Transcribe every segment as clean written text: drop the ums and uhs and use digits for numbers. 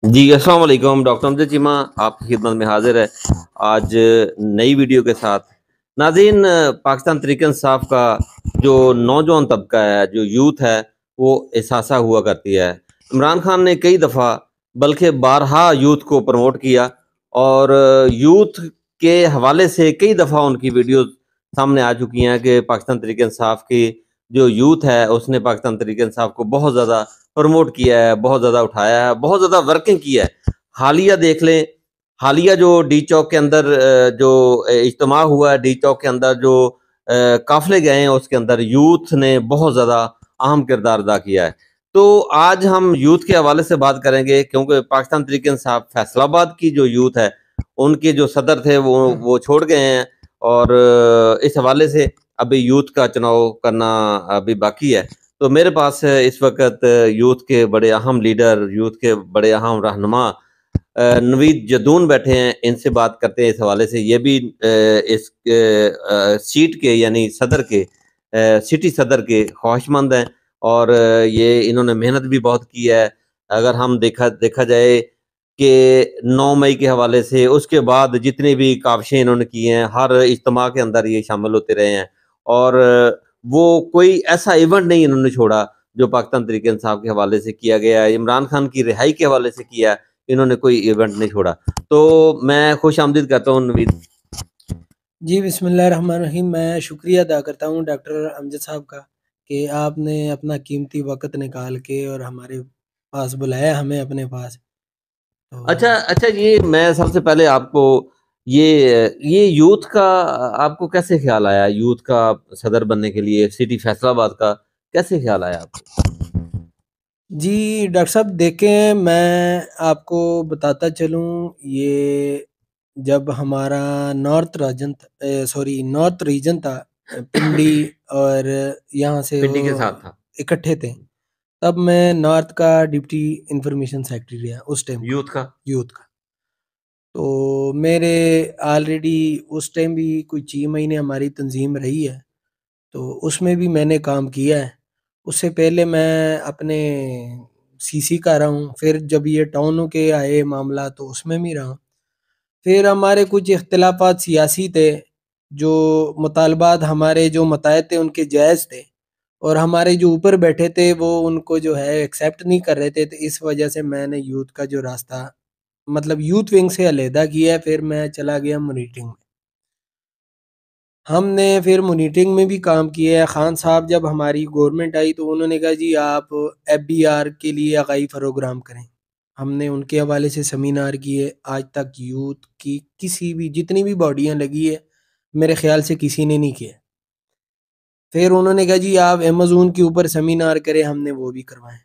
जी, अस्सलाम वालेकुम। डॉक्टर अमजद चीमा आपकी खिदमत में हाज़िर है, आज नई वीडियो के साथ। नाज़रीन, पाकिस्तान तहरीक-ए-इंसाफ का जो नौजवान तबका है, जो यूथ है, वो एहसासा हुआ करती है। इमरान खान ने कई दफ़ा बल्कि बारहा यूथ को प्रमोट किया और यूथ के हवाले से कई दफ़ा उनकी वीडियोज़ सामने आ चुकी हैं कि पाकिस्तान तहरीक-ए-इंसाफ की जो यूथ है, उसने पाकिस्तान तहरीक-ए-इंसाफ को बहुत ज़्यादा प्रमोट किया है, बहुत ज़्यादा उठाया है, बहुत ज़्यादा वर्किंग की है। हालिया देख लें, हालिया जो डी चौक के अंदर जो इज्तिमा हुआ है, डी चौक के अंदर जो काफ़िले गए हैं, उसके अंदर यूथ ने बहुत ज़्यादा अहम किरदार अदा किया है। तो आज हम यूथ के हवाले से बात करेंगे क्योंकि पाकिस्तान तहरीक-ए-इंसाफ फैसलाबाद की जो यूथ है, उनके जो सदर थे वो छोड़ गए हैं और इस हवाले से अभी यूथ का चुनाव करना अभी बाकी है। तो मेरे पास इस वक़्त यूथ के बड़े अहम लीडर, यूथ के बड़े अहम रहनुमा नवीद जदून बैठे हैं, इनसे बात करते हैं इस हवाले से। ये भी इस सीट के यानी सदर के सिटी सदर के ख्वाहिशमंद हैं और ये इन्होंने मेहनत भी बहुत की है। अगर हम देखा देखा जाए कि 9 मई के हवाले से, उसके बाद जितनी भी काविशें इन्होंने की हैं, हर इज्तिमा के अंदर ये शामिल होते रहे हैं और वो कोई ऐसा इवेंट नहीं इन्होंने छोड़ा, जो पाकिस्तान तहरीक-ए-इंसाफ के हवाले से किया गया है। इमरान खान की रिहाई के हवाले से किया है, इन्होंने कोई इवेंट नहीं छोड़ा। तो मैं खुश-आमदीद करता हूँ नवीद। जी, बिस्मिल्लाहिर्रहमानिर्रहीम। मैं शुक्रिया अदा करता हूँ डॉक्टर अमजद साहब का कि आपने अपना कीमती वक़्त निकाल के और हमारे पास बुलाया हमें अपने पास। अच्छा तो अच्छा, ये मैं सबसे पहले आपको ये यूथ का आपको कैसे ख़्याल आया? यूथ का सदर बनने के लिए सिटी फैसलाबाद का कैसे ख़्याल आया आपको? जी, डॉक्टर साहब देखें, मैं आपको बताता चलूँ, ये जब हमारा नॉर्थ रीजन था, पिंडी और यहाँ से पिंडी के साथ वो था, इकट्ठे थे, तब मैं नॉर्थ का डिप्टी इन्फॉर्मेशन सेक्रेटरी रहा उस टाइम का, यूथ का। यूथ का। तो मेरे ऑलरेडी उस टाइम भी कोई 6 महीने हमारी तंज़ीम रही है, तो उसमें भी मैंने काम किया है। उससे पहले मैं अपने सीसी का रहा हूँ, फिर जब ये टाउनों के आए मामला तो उसमें भी रहा हूँ। फिर हमारे कुछ इख्तिलाफ़ात सियासी थे, जो मुतालबात हमारे जो मताए थे उनके जायज़ थे और हमारे जो ऊपर बैठे थे वो उनको जो है एक्सेप्ट नहीं कर रहे थे, तो इस वजह से मैंने यूथ का जो रास्ता मतलब यूथ विंग से अलहदा किया है, फिर मैं चला गया मॉनिटरिंग में। हमने फिर मॉनिटरिंग में भी काम किया है। खान साहब जब हमारी गवर्नमेंट आई तो उन्होंने कहा जी आप एफबीआर के लिए आगाही प्रोग्राम करें। हमने उनके हवाले से सेमिनार किए। आज तक यूथ की किसी भी जितनी भी बॉडियाँ लगी है, मेरे ख़्याल से किसी ने नहीं किया। फिर उन्होंने कहा जी आप अमेज़न के ऊपर सेमिनार करें, हमने वो भी करवाए।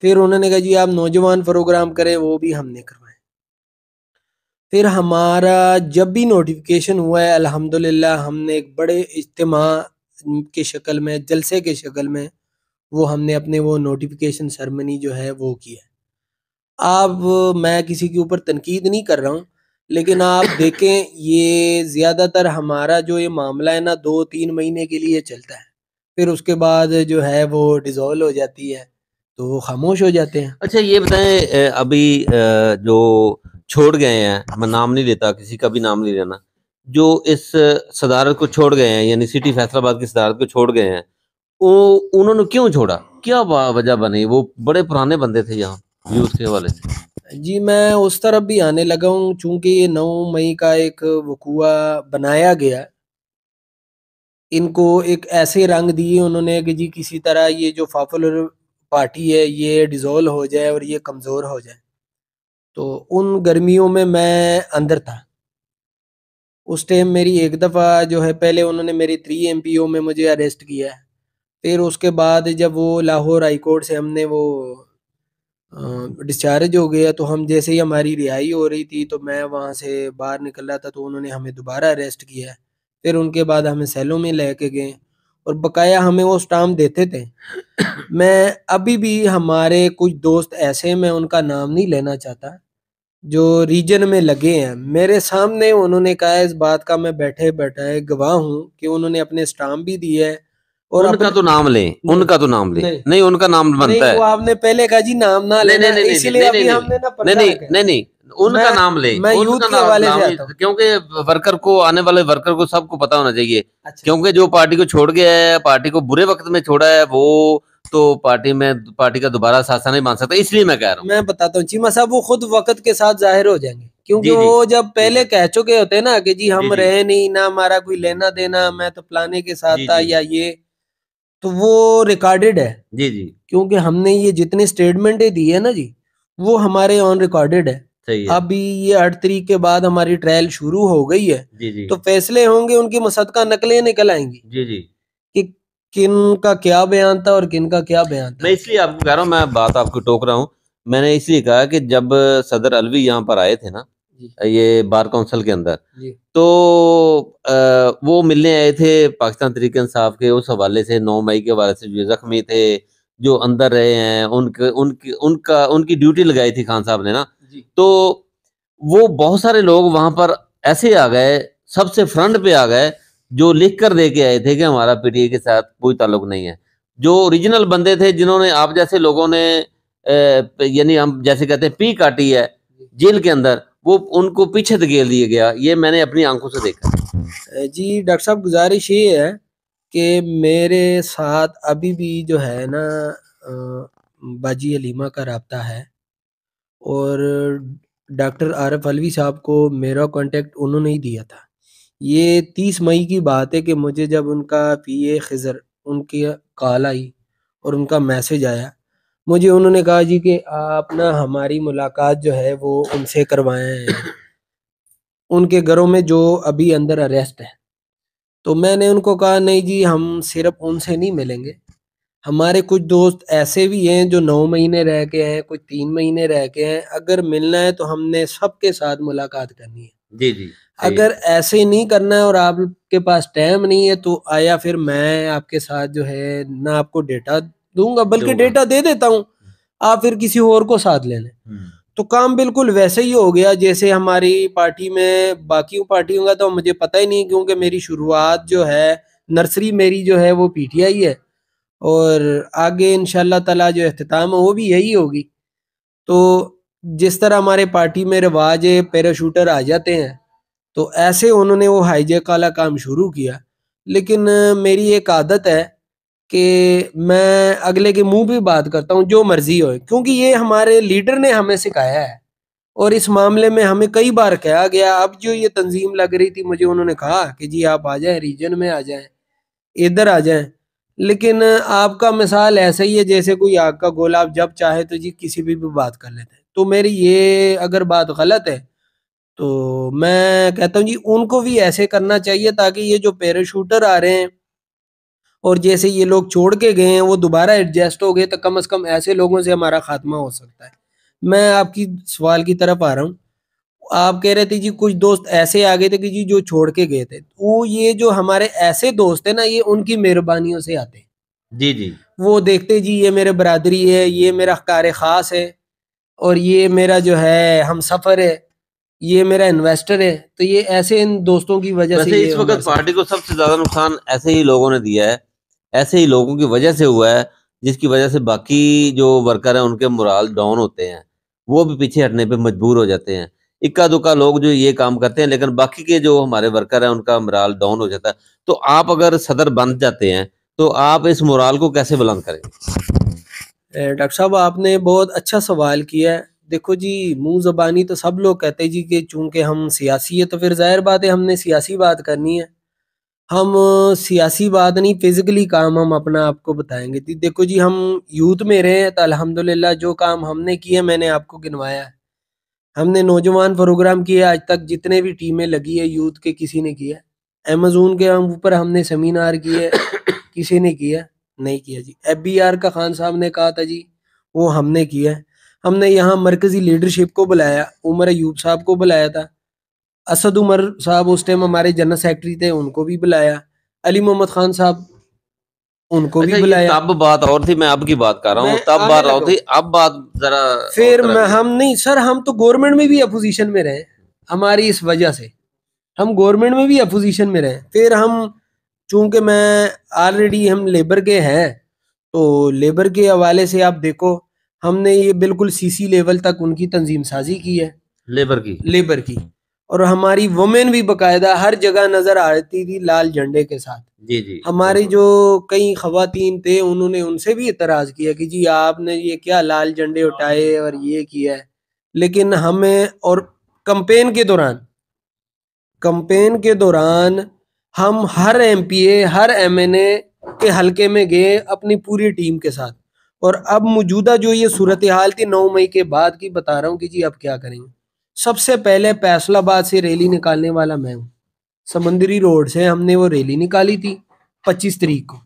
फिर उन्होंने कहा जी आप नौजवान प्रोग्राम करें, वो भी हमने करवाए। फिर हमारा जब भी नोटिफ़िकेशन हुआ है अल्हम्दुलिल्लाह हमने एक बड़े इज्तिमा की शक्ल में, जलसे की शक्ल में वो हमने अपने वो नोटिफ़िकेशन सेरेमनी जो है वो की है। अब मैं किसी के ऊपर तनकीद नहीं कर रहा हूँ, लेकिन आप देखें ये ज़्यादातर हमारा जो ये मामला है ना 2-3 महीने के लिए चलता है। फिर उसके बाद जो है वो डिसॉल्व हो जाती है, तो वो खामोश हो जाते हैं। अच्छा ये बताएँ, अभी जो छोड़ गए हैं, मैं नाम नहीं लेता, किसी का भी नाम नहीं लेना, जो इस सदारत को छोड़ गए हैं यानी सिटी फैसलाबाद की सदारत को छोड़ गए हैं, वो उन्होंने क्यों छोड़ा? क्या वजह बनी? वो बड़े पुराने बंदे थे यहाँ यूथ के हवाले से। जी, मैं उस तरफ भी आने लगा हूँ चूँकि ये 9 मई का एक वक़ूआ बनाया गया। इनको एक ऐसे रंग दिए उन्होंने कि जी किसी तरह ये जो पॉपुलर पार्टी है ये डिसॉल्व हो जाए और ये कमज़ोर हो जाए। तो उन गर्मियों में मैं अंदर था। उस टाइम मेरी एक दफ़ा जो है पहले उन्होंने मेरी 3 एमपीओ में मुझे अरेस्ट किया है। फिर उसके बाद जब वो लाहौर हाई कोर्ट से हमने वो डिस्चार्ज हो गया तो हम जैसे ही हमारी रिहाई हो रही थी तो मैं वहाँ से बाहर निकल रहा था तो उन्होंने हमें दोबारा अरेस्ट किया है। फिर उनके बाद हमें सेलों में लेके गए और बकाया हमें वो स्टाम्प देते थे। मैं अभी भी हमारे कुछ दोस्त ऐसे हैं, मैं उनका नाम नहीं लेना चाहता, जो रीजन में लगे हैं। मेरे सामने उन्होंने कहा है इस बात का मैं बैठे-बैठाए गवाह हूँ कि उन्होंने अपने स्टाम्प भी दिए हैं और उनका तो नाम लें, उनका तो नाम लें। नहीं, उनका नाम बनता है। वो आपने पहले कहा जी नाम ना लेना, इसलिए अभी हमने ना पर्दा रखा है। नहीं, उनका नाम लें। मैं यूथ के हवाले से आता हूं, क्योंकि वर्कर को, आने वाले वर्कर को सबको पता होना चाहिए। अच्छा। क्योंकि जो पार्टी को छोड़ गया है, पार्टी को बुरे वक्त में छोड़ा है, वो तो पार्टी का दोबारा सासा नहीं मान सकता, इसलिए मैं कह रहा हूँ। मैं बताता हूँ चीमा साहब, वो खुद वक्त के साथ जाहिर हो जाएंगे, क्योंकि वो जब पहले कह चुके होते हैं ना कि जी हम रहे नहीं ना, हमारा कोई लेना देना, मैं तो फलाने के साथ था या ये, तो वो रिकॉर्डेड है। जी जी, क्योंकि हमने ये जितने स्टेटमेंटें दी है ना जी, वो हमारे ऑन रिकॉर्डेड है। अभी ये 8 तारीख के बाद हमारी ट्रायल शुरू हो गई है। जी जी, तो फैसले होंगे, उनकी मुसद्दका नकलें निकल आएंगी जी जी, कि किन का क्या बयान था और किन का क्या बयान था। मैं इसलिए आपको कह रहा हूँ, मैं बात आपको टोक रहा हूँ। मैंने इसलिए कहा कि जब सदर अलवी यहाँ पर आए थे ना, ये बार काउंसिल के अंदर, तो वो मिलने आए थे पाकिस्तान तहरीक इंसाफ के उस हवाले से, 9 मई के हवाले से, जो जख्मी थे, जो अंदर रहे हैं, उनकी ड्यूटी लगाई थी खान साहब ने ना। तो वो बहुत सारे लोग वहां पर ऐसे आ गए, सबसे फ्रंट पे आ गए, जो लिख कर दे के आए थे कि हमारा पीटीए के साथ कोई ताल्लुक नहीं है। जो ओरिजिनल बंदे थे, जिन्होंने आप जैसे लोगों ने यानी हम जैसे कहते हैं पी काटी है जेल के अंदर, वो उनको पीछे धकेल दिया गया। ये मैंने अपनी आंखों से देखा। जी डॉक्टर साहब, गुजारिश ये है कि मेरे साथ अभी भी जो है ना बाजी हलीमा का राब्ता है, और डॉक्टर आरिफ अलवी साहब को मेरा कांटेक्ट उन्होंने ही दिया था। ये 30 मई की बात है कि मुझे जब उनका पीए खिज़र उनकी कॉल आई और उनका मैसेज आया, मुझे उन्होंने कहा जी कि आप ना हमारी मुलाकात जो है वो उनसे करवाएं, उनके घरों में जो अभी अंदर अरेस्ट है। तो मैंने उनको कहा नहीं जी, हम सिर्फ उनसे नहीं मिलेंगे, हमारे कुछ दोस्त ऐसे भी हैं जो 9 महीने रह के हैं, कुछ 3 महीने रह के हैं। अगर मिलना है तो हमने सबके साथ मुलाकात करनी है। जी जी, अगर ऐसे नहीं करना है और आपके पास टाइम नहीं है, तो आया फिर मैं आपके साथ जो है ना आपको डेटा दूंगा, बल्कि डेटा दे देता हूँ, आप फिर किसी और को साथ ले लें। तो काम बिल्कुल वैसे ही हो गया जैसे हमारी पार्टी में बाकी पार्टियों का तो मुझे पता ही नहीं, क्योंकि मेरी शुरुआत जो है, नर्सरी मेरी जो है वो पीटीआई है, और आगे इंशाल्लाह ताला जो इख्तिताम है वो भी यही होगी। तो जिस तरह हमारे पार्टी में रिवाज है, पैराशूटर आ जाते हैं, तो ऐसे उन्होंने वो हाईजैक वाला काम शुरू किया। लेकिन मेरी एक आदत है कि मैं अगले के मुंह पे बात करता हूँ, जो मर्जी हो, क्योंकि ये हमारे लीडर ने हमें सिखाया है, और इस मामले में हमें कई बार कहा गया। अब जो ये तंजीम लग रही थी, मुझे उन्होंने कहा कि जी आप आ जाएं, रीजन में आ जाएं, इधर आ जाएं, लेकिन आपका मिसाल ऐसा ही है जैसे कोई आग का गोला, आप जब चाहे तो जी किसी भी बात कर लेते हैं। तो मेरी ये अगर बात गलत है तो मैं कहता हूँ जी उनको भी ऐसे करना चाहिए, ताकि ये जो पैराशूटर आ रहे हैं और जैसे ये लोग छोड़ के गए हैं वो दोबारा एडजस्ट हो गए, तो कम से कम ऐसे लोगों से हमारा खात्मा हो सकता है। मैं आपकी सवाल की तरफ आ रहा हूँ। आप कह रहे थे जी कुछ दोस्त ऐसे आ गए थे कि जी जो छोड़ के गए थे, वो ये जो हमारे ऐसे दोस्त है ना, ये उनकी मेहरबानियों से आते हैं। जी जी, वो देखते जी ये मेरे बरादरी है, ये मेरा कार खास है, और ये मेरा जो है हम सफर है, ये मेरा इन्वेस्टर है। तो ये ऐसे इन दोस्तों की वजह से वैसे ये इस वक्त पार्टी को सबसे ज्यादा नुकसान ऐसे ही लोगों ने दिया है, ऐसे ही लोगों की वजह से हुआ है, जिसकी वजह से बाकी जो वर्कर हैं उनके मोराल डाउन होते हैं, वो भी पीछे हटने पे मजबूर हो जाते हैं। इक्का दुक्का लोग जो ये काम करते हैं, लेकिन बाकी के जो हमारे वर्कर हैं उनका मोराल डाउन हो जाता है। तो आप अगर सदर बन जाते हैं तो आप इस मोराल को कैसे बुलंद करेंगे? डॉक्टर साहब, आपने बहुत अच्छा सवाल किया है। देखो जी, मुंह ज़बानी तो सब लोग कहते हैं जी कि चूंकि हम सियासी है, तो फिर जाहिर बात है हमने सियासी बात करनी है। हम सियासी बात नहीं, फिजिकली काम हम अपना आपको बताएंगे। देखो जी, हम यूथ में रहे हैं तो अल्हम्दुलिल्लाह जो काम हमने किए मैंने आपको गिनवाया है। हमने नौजवान प्रोग्राम किए, आज तक जितने भी टीमें लगी है यूथ के, किसी ने किया? अमेजोन के ऊपर हमने सेमिनार किए, किसी ने किया? नहीं किया जी। FBR का खान साहब ने कहा था जी, वो हमने किया है। हमने यहाँ मरकजी लीडरशिप को बुलाया, उमर अयूब साहब को बुलाया था, असद उमर साहब उस टाइम हमारे जनरल सेक्रेटरी थे, उनको भी बुलाया, अली मोहम्मद खान साहब उनको भी अच्छा, ये बुलाया। तब बात और थी, मैं अब की बात कर रहा हूँ, मैं तब आने बात और लगा थी, हूँ। अब बात जरा फिर और तरह मैं की है। हम नहीं सर, हम तो गवर्नमेंट में भी अपोजिशन में रहे, हमारी इस वजह से हम गवर्नमेंट में भी अपोजिशन में रहे। फिर हम चूंकि मैं ऑलरेडी हम लेबर के हैं, तो लेबर के हवाले से आप देखो, हमने ये बिल्कुल सीसी लेवल तक उनकी तंजीम साजी की है लेबर की। और हमारी वुमेन भी बकायदा हर जगह नजर आती थी लाल झंडे के साथ। जी जी हमारे जो कई खवातीन थे, उन्होंने उनसे भी इतराज किया कि जी आपने ये क्या लाल झंडे उठाए और ये किया है। लेकिन हमें, और कैंपेन के दौरान हम हर एमपीए हर एमएनए के हलके में गए अपनी पूरी टीम के साथ। और अब मौजूदा जो ये सूरत हाल थी 9 मई के बाद की बता रहा हूँ कि जी अब क्या करेंगे। सबसे पहले फैसलाबाद से रैली निकालने वाला मैं हूँ। समंदरी रोड से हमने वो रैली निकाली थी 25 तारीख को।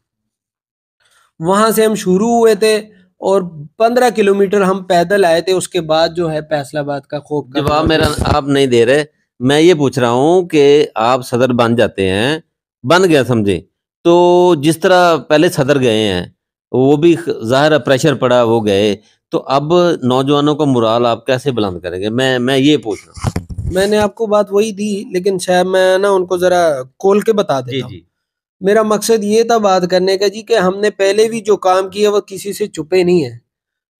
वहां से हम शुरू हुए थे और 15 किलोमीटर हम पैदल आए थे। उसके बाद जो है फैसलाबाद का खौफ का जवाब दौर मेरा शुरू हुआ। आप नहीं दे रहे। मैं ये पूछ रहा हूँ कि आप सदर बन जाते हैं, बन गया समझे, तो जिस तरह पहले सदर गए हैं वो भी जाहिर है प्रेशर पड़ा वो गए, तो अब नौजवानों का मुराल आप कैसे बुलंद करेंगे? मैं ये पूछ रहा हूँ। मैंने आपको बात वही दी, लेकिन शायद मैं ना उनको जरा खोल के बता जी देता हूँ। जी मेरा मकसद ये था बात करने का जी कि हमने पहले भी जो काम किया वो किसी से छुपे नहीं है।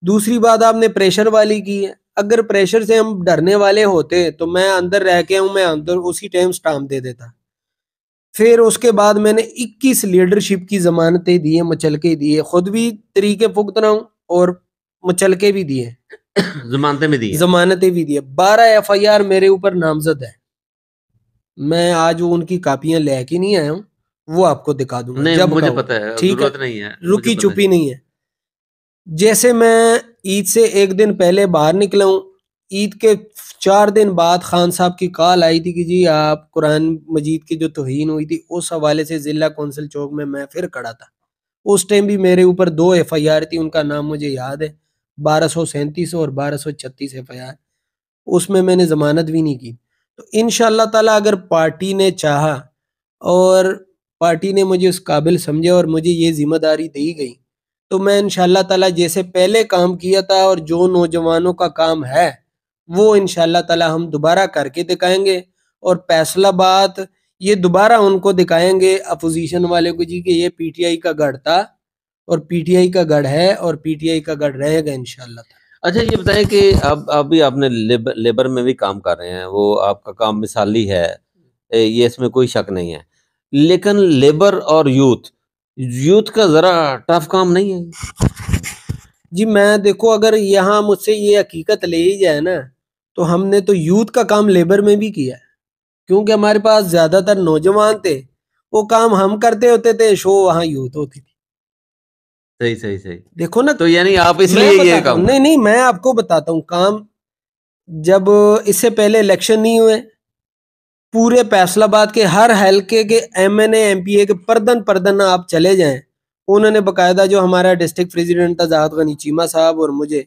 दूसरी बात आपने प्रेशर वाली की है। अगर प्रेशर से हम डरने वाले होते तो मैं अंदर रह के हूं, मैं अंदर उसी टाइम स्टाम्प दे देता। फिर उसके बाद मैंने 21 लीडरशिप की जमानतें दी है, मचलके दिए, खुद भी तरीके भुगत रहा हूँ और मचलके भी दिए, जमानतें में दी हैं। जमानतें भी दी है। 12 एफआईआर मेरे ऊपर नामजद है। मैं आज वो उनकी कापियां लेके नहीं आया हूँ, वो आपको दिखा दूंगा नहीं जब मुझे कहो। पता है, ठीक है, जरूरत नहीं है, मुझे रुकी पता है। चुपी नहीं है। जैसे मैं ईद से एक दिन पहले बाहर निकला हूँ, ईद के 4 दिन बाद खान साहब की कॉल आई थी कि जी आप कुरान मजीद की जो तौहीन हुई थी उस हवाले से जिला कौंसिल चौक में मैं फिर खड़ा था। उस टाइम भी मेरे ऊपर 2 एफआईआर थी, उनका नाम मुझे याद है, 1237 और 1236 एफआईआर। उसमें मैंने जमानत भी नहीं की। तो इंशाल्लाह ताला अगर पार्टी ने चाहा और पार्टी ने मुझे उस काबिल समझा और मुझे ये जिम्मेदारी दी गई, तो मैं इंशाल्लाह ताला जैसे पहले काम किया था और जो नौजवानों का काम है वो इंशाल्लाह ताला हम दोबारा करके दिखाएंगे। और फैसलाबाद ये दोबारा उनको दिखाएंगे अपोजिशन वाले को जी कि ये पीटीआई का गढ़ था और पीटीआई का गढ़ है और पीटीआई का गढ़ रहेगा इंशाल्लाह ताला। अच्छा ये बताएं कि अब अभी आपने लेबर में भी काम कर रहे हैं, वो आपका काम मिसाली है, ये इसमें कोई शक नहीं है, लेकिन लेबर और यूथ यूथ का जरा टफ काम नहीं है? जी मैं देखो, अगर यहाँ मुझसे ये हकीकत ले ही जाए ना, तो हमने तो यूथ का काम लेबर में भी किया है, क्योंकि हमारे पास ज्यादातर नौजवान थे। वो काम हम करते होते थे, शो वहाँ यूथ होती थी। सही सही सही। देखो ना, तो यानी आप मैं इसलिए ये बताता हूँ, काम नहीं कर। नहीं मैं आपको बताता हूँ काम। जब इससे पहले इलेक्शन नहीं हुए, पूरे फैसलाबाद के हर हलके के एमएनए एमपीए के पर्दन पर्दन आप चले जाएं, उन्होंने बकायदा जो हमारा डिस्ट्रिक्ट प्रेसिडेंट था जाहिद गनी चीमा साहब और मुझे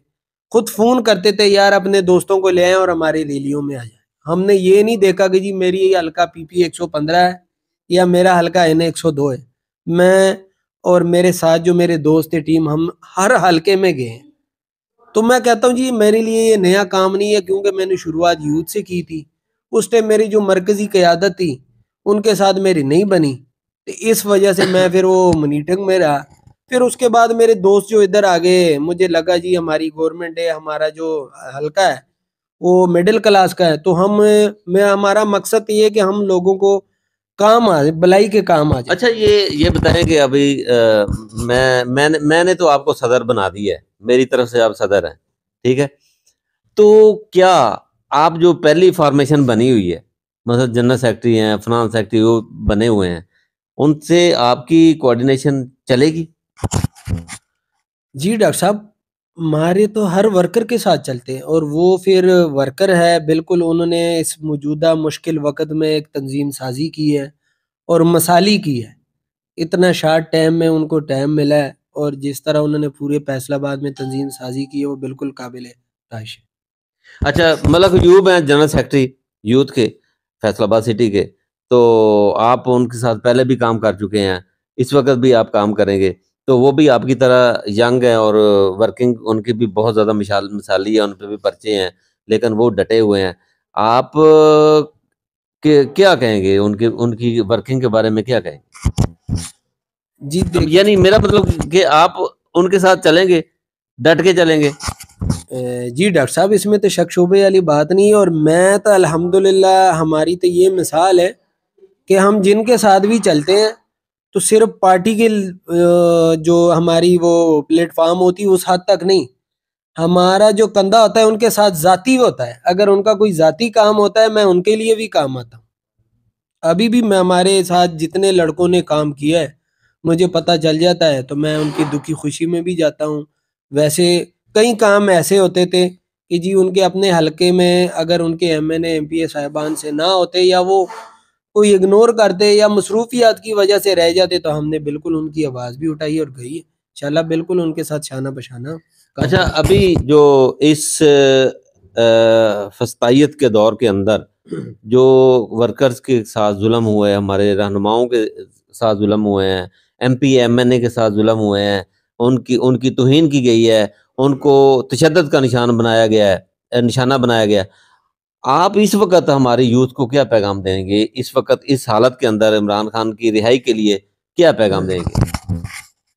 खुद फोन करते थे, यार अपने दोस्तों को ले आए और हमारी रैलियों में आ जाए। हमने ये नहीं देखा कि जी मेरी ये हल्का पीपी 115 है या मेरा हल्का एन 102 है। मैं और मेरे साथ जो मेरे दोस्त थे टीम, हम हर हलके में गए। तो मैं कहता हूँ जी मेरे लिए ये नया काम नहीं है, क्योंकि मैंने शुरुआत यूथ से की थी। उस टाइम मेरी जो मरकजी क़यादत थी उनके साथ मेरी नहीं बनी, तो इस वजह से मैं फिर वो मनीटंग में रहा। फिर उसके बाद मेरे दोस्त जो इधर आ गए, मुझे लगा जी हमारी गवर्नमेंट है, हमारा जो हल्का है वो मिडिल क्लास का है, तो हम मैं हमारा मकसद ये है कि हम लोगों को काम आ जाए, भलाई के काम आ जाए। अच्छा ये बताएं कि अभी मैंने तो आपको सदर बना दिया है, मेरी तरफ से आप सदर हैं, ठीक है? तो क्या आप जो पहली फॉर्मेशन बनी हुई है, मतलब जनरल सेक्रेटरी हैं, फाइनेंस सेक्रेटरी वो बने हुए हैं, उनसे आपकी कोऑर्डिनेशन चलेगी? जी डॉक्टर साहब, हमारे तो हर वर्कर के साथ चलते हैं और वो फिर वर्कर है बिल्कुल। उन्होंने इस मौजूदा मुश्किल वक़्त में एक तंजीम साज़ी की है और मसाली की है। इतना शार्ट टाइम में उनको टाइम मिला है और जिस तरह उन्होंने पूरे फैसलाबाद में तंजीम साज़ी की है वो बिल्कुल काबिल तारीफ़ है। अच्छा मतलब यूब हैं जनरल सेक्रेटरी यूथ के, फैसलाबाद सिटी के, तो आप उनके साथ पहले भी काम कर चुके हैं, इस वक्त भी आप काम करेंगे, तो वो भी आपकी तरह यंग है और वर्किंग उनकी भी बहुत ज़्यादा मिसाली है, उन पे भी पर्चे हैं, लेकिन वो डटे हुए हैं। आप क्या कहेंगे उनकी उनकी वर्किंग के बारे में क्या कहेंगे? जी देख यानी मेरा मतलब कि आप उनके साथ चलेंगे, डट के चलेंगे। जी डॉक्टर साहब, इसमें तो शक शुबे वाली बात नहीं है। और मैं तो अल्हम्दुलिल्लाह, हमारी तो ये मिसाल है कि हम जिनके साथ भी चलते हैं तो सिर्फ पार्टी के जो हमारी वो प्लेटफॉर्म होती है उस हद तक नहीं, हमारा जो कंधा होता है उनके साथ जाती होता है। अगर उनका कोई जाती काम होता है, मैं उनके लिए भी काम आता हूँ। अभी भी मैं, हमारे साथ जितने लड़कों ने काम किया है, मुझे पता चल जाता है तो मैं उनकी दुखी खुशी में भी जाता हूँ। वैसे कई काम ऐसे होते थे कि जी उनके अपने हलके में अगर उनके एमएनए एमपीए साहिबान से ना होते, या वो कोई इग्नोर करते या मसरूफियात की वजह से रह जाते, तो हमने बिल्कुल उनकी आवाज़ भी उठाई और गई इंशाल्लाह बिल्कुल उनके साथ शाना बशाना काम अच्छा, करें। अभी जो इस फस्तायत के दौर के अंदर जो वर्कर्स के साथ जुल्म हुए हैं, हमारे रहनुमाओं के साथ जुल्म हुए हैं, एमपी एमएनए के साथ जुल्म हुए हैं, उनकी उनकी तौहीन की गई है, उनको तशद्दुद का निशान बनाया गया है, निशाना बनाया गया है। आप इस वक़्त हमारे यूथ को क्या पैगाम देंगे? इस वक़्त इस हालत के अंदर इमरान खान की रिहाई के लिए क्या पैगाम देंगे?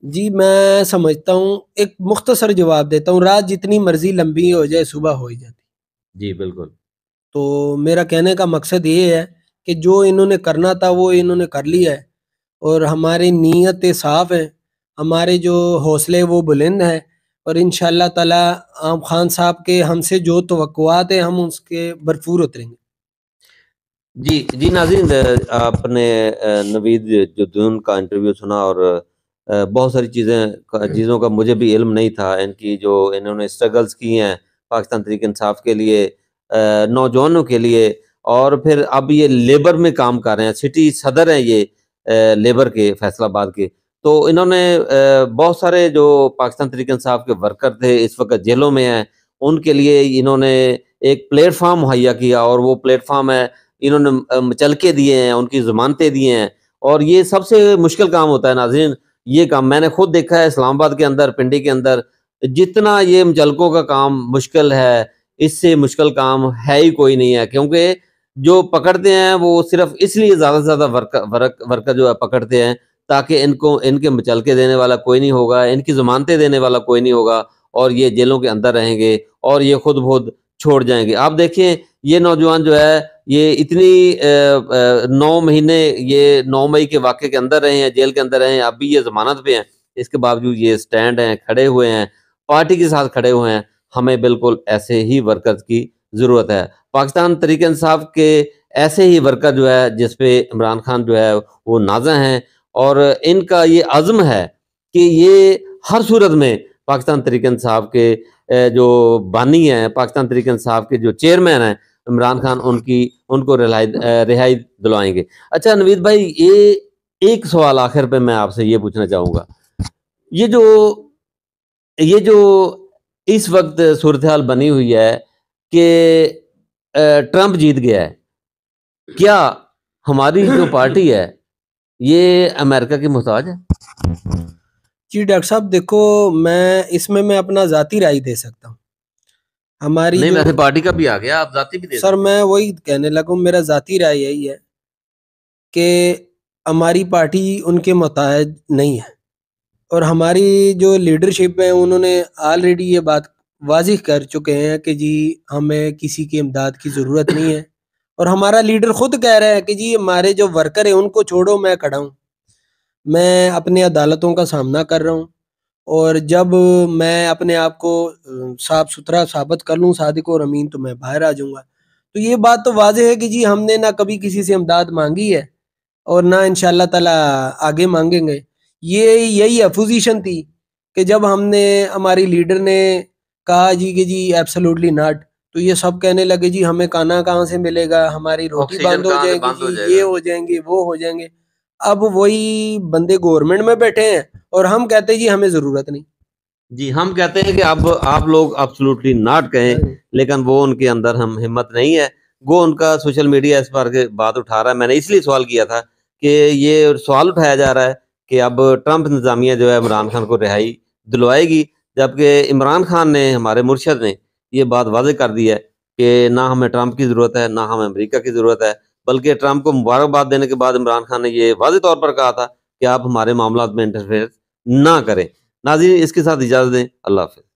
जी मैं समझता हूँ, एक मुख्तसर जवाब देता हूँ, रात जितनी मर्जी लंबी हो जाए सुबह हो ही जाती। जी, बिल्कुल। तो मेरा कहने का मकसद ये है कि जो इन्होंने करना था वो इन्होंने कर लिया है, और हमारी नीयतें साफ़ हैं, हमारे जो हौसले वो बुलंद हैं, और इंशाअल्लाह ताला आम खान साहब के हमसे जो तवक्कुआत हैं हम उसके भरपूर उतरेंगे। जी, जी नाज़रीन, आपने नवीद जद्दून का इंटरव्यू सुना और बहुत सारी चीज़ों का मुझे भी इल्म नहीं था, इनकी जो इन्होंने स्ट्रगल्स की हैं पाकिस्तान तहरीक इंसाफ के लिए, नौजवानों के लिए, और फिर अब ये लेबर में काम कर रहे हैं, सिटी सदर हैं ये लेबर के फैसलाबाद के। तो इन्होंने बहुत सारे जो पाकिस्तान तहरीक इंसाफ के वर्कर थे इस वक़्त जेलों में हैं, उनके लिए इन्होंने एक प्लेटफ़ॉर्म मुहैया किया, और वो प्लेटफ़ॉर्म है इन्होंने मचलके दिए हैं, उनकी ज़मानतें दी हैं, और ये सबसे मुश्किल काम होता है नाज़रीन। ये काम मैंने खुद देखा है इस्लामाबाद के अंदर, पिंडी के अंदर, जितना ये मुचलकों का काम मुश्किल है, इससे मुश्किल काम है ही कोई नहीं है, क्योंकि जो पकड़ते हैं वो सिर्फ़ इसलिए ज़्यादा से ज़्यादा वर्कर जो है पकड़ते हैं, ताकि इनको इनके मुचलके देने वाला कोई नहीं होगा, इनकी ज़मानतें देने वाला कोई नहीं होगा, और ये जेलों के अंदर रहेंगे और ये खुद ब खुद छोड़ जाएँगे। आप देखें, ये नौजवान जो है ये इतनी 9 महीने, ये 9 मई के वाक़ये के अंदर रहे हैं, जेल के अंदर रहे हैं, अभी ये ज़मानत पे हैं। इसके बावजूद ये स्टैंड हैं, खड़े हुए हैं, पार्टी के साथ खड़े हुए हैं। हमें बिल्कुल ऐसे ही वर्कर्स की ज़रूरत है। पाकिस्तान तहरीक इंसाफ के ऐसे ही वर्कर जो है, जिस पे इमरान खान जो है वो नाज़ा हैं, और इनका ये अज़्म है कि ये हर सूरत में पाकिस्तान तहरीक इंसाफ के जो बानी हैं, पाकिस्तान तहरीक इंसाफ के जो चेयरमैन हैं, इमरान खान, उनको रिहाई दिलवाएँगे। अच्छा नवीद भाई, ये एक सवाल आखिर पे मैं आपसे ये पूछना चाहूँगा। ये जो ये जो इस वक़्त सूरत-ए-हाल बनी हुई है कि ट्रंप जीत गया है, क्या हमारी जो पार्टी है, ये अमेरिका की मोहताज है? जी डॉक्टर साहब देखो, मैं अपना ज़ाती राय दे सकता हूँ। हमारी नहीं, जो वैसे पार्टी का भी आ गया, आप ज़ाती भी दे सर सकते हैं। मैं वही कहने लगा हूँ, मेरा ज़ाती राय यही है कि हमारी पार्टी उनके मुताबिक नहीं है, और हमारी जो लीडरशिप है उन्होंने ऑलरेडी ये बात वाज़िह कर चुके हैं कि जी हमें किसी की इमदाद की ज़रूरत नहीं है। और हमारा लीडर खुद कह रहा है कि जी हमारे जो वर्कर हैं उनको छोड़ो, मैं खड़ा हूँ, मैं अपनी अदालतों का सामना कर रहा हूँ, और जब मैं अपने आप को साफ सुथरा साबित कर लूँ, सादिक और अमीन, तो मैं बाहर आ जाऊँगा। तो ये बात तो वाज़ेह है कि जी हमने ना कभी किसी से इमदाद मांगी है और ना इंशाअल्लाह ताला आगे मांगेंगे। ये यही अपोजिशन थी कि जब हमने, हमारी लीडर ने कहा जी कि जी एब्सोल्युटली नॉट, तो ये सब कहने लगे जी हमें खाना कहाँ से मिलेगा, हमारी रोटी ऑक्सीजन बंद हो कहाँ से जाएगी बंद हो जी, ये जाएगा? हो जाएंगे, वो हो जाएंगे। अब वही बंदे गवर्नमेंट में बैठे हैं और हम कहते हैं जी हमें ज़रूरत नहीं। जी, हम कहते हैं कि अब आप लोग एब्सोल्युटली नॉट कहें, लेकिन वो उनके अंदर हम हिम्मत नहीं है। वो उनका सोशल मीडिया इस बार के बात उठा रहा है। मैंने इसलिए सवाल किया था कि ये सवाल उठाया जा रहा है कि अब ट्रंप इंतज़ामिया जो है इमरान खान को रिहाई दिलवाएगी, जबकि इमरान खान ने, हमारे मुर्शद ने, ये बात वाज़ेह कर दी है कि ना हमें ट्रंप की ज़रूरत है, ना हमें अमेरिका की ज़रूरत है। बल्कि ट्रंप को मुबारकबाद देने के बाद इमरान खान ने ये वाज़ेह तौर पर कहा था कि आप हमारे मामलात में इंटरफेयर ना करें। नाज़रीन, इसके साथ इजाज़त दें। अल्लाह हाफ़िज़।